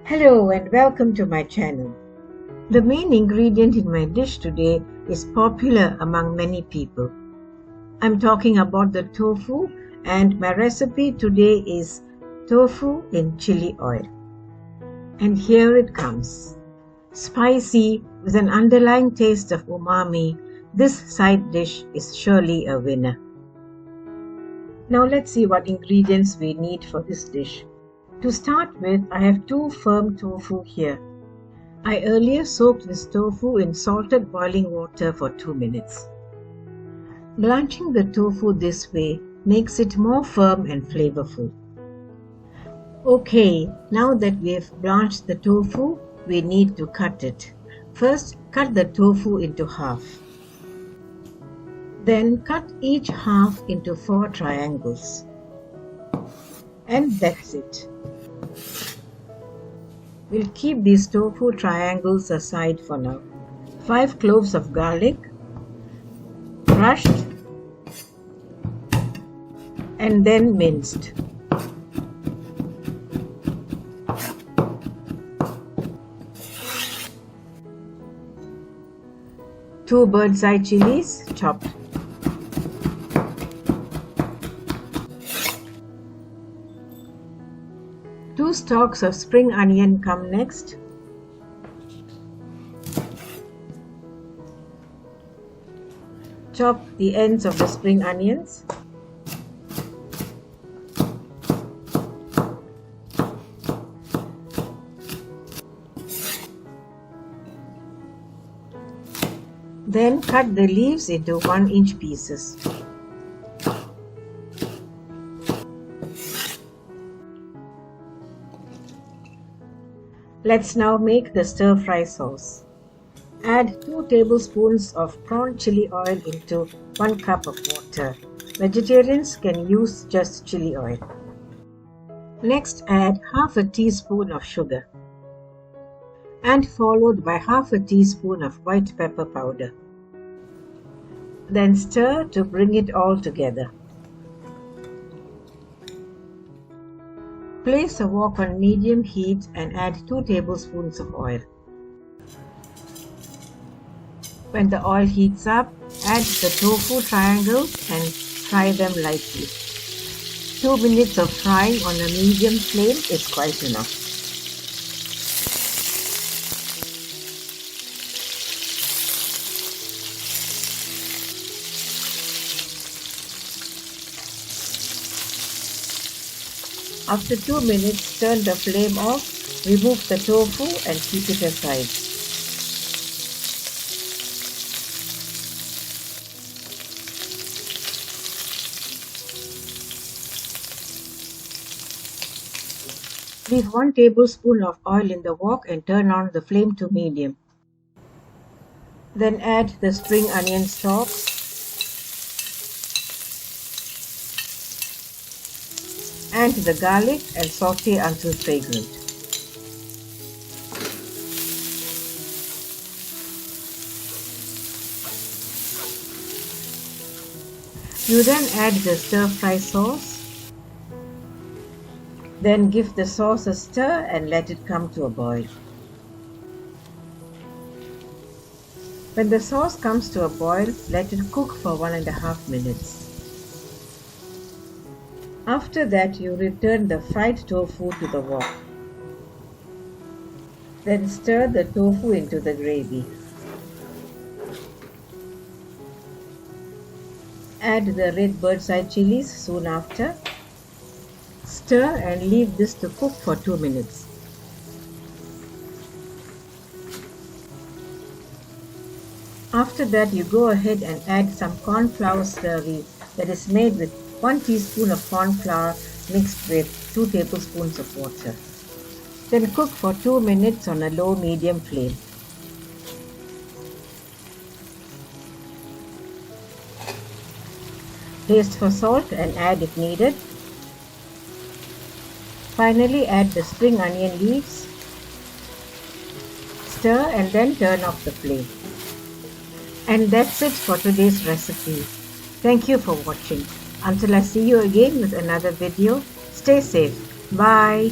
Hello and welcome to my channel. The main ingredient in my dish today is popular among many people. I'm talking about the tofu, and my recipe today is tofu in chili oil. And here it comes. Spicy with an underlying taste of umami, this side dish is surely a winner. Now let's see what ingredients we need for this dish. To start with, I have 2 firm tofu here. I earlier soaked this tofu in salted boiling water for 2 minutes. Blanching the tofu this way makes it more firm and flavorful. Okay, now that we have blanched the tofu, we need to cut it. First, cut the tofu into half. Then cut each half into 4 triangles. And that's it. We'll keep these tofu triangles aside for now. 5 cloves of garlic, crushed and then minced. 2 bird's eye chillies chopped. 2 stalks of spring onion come next. Chop the ends of the spring onions. Then cut the leaves into 1-inch pieces. Let's now make the stir-fry sauce. Add 2 tablespoons of prawn chili oil into 1 cup of water. Vegetarians can use just chili oil. Next, add half a teaspoon of sugar and followed by half a teaspoon of white pepper powder. Then stir to bring it all together. Place a wok on medium heat and add 2 tablespoons of oil. When the oil heats up, add the tofu triangles and fry them lightly. 2 minutes of frying on a medium flame is quite enough. After 2 minutes, turn the flame off, remove the tofu and keep it aside. Leave 1 tablespoon of oil in the wok and turn on the flame to medium. Then add the spring onion stalks, and the garlic and saute until fragrant. You then add the stir-fry sauce. Then give the sauce a stir and let it come to a boil. When the sauce comes to a boil, let it cook for 1.5 minutes. After that, you return the fried tofu to the wok. Then stir the tofu into the gravy. Add the red bird's eye chilies soon after. Stir and leave this to cook for 2 minutes. After that, you go ahead and add some corn flour slurry that is made with 1 teaspoon of corn flour mixed with 2 tablespoons of water. Then cook for 2 minutes on a low-medium flame. Taste for salt and add if needed. Finally, add the spring onion leaves. Stir and then turn off the flame. And that's it for today's recipe. Thank you for watching. Until I see you again with another video, stay safe. Bye.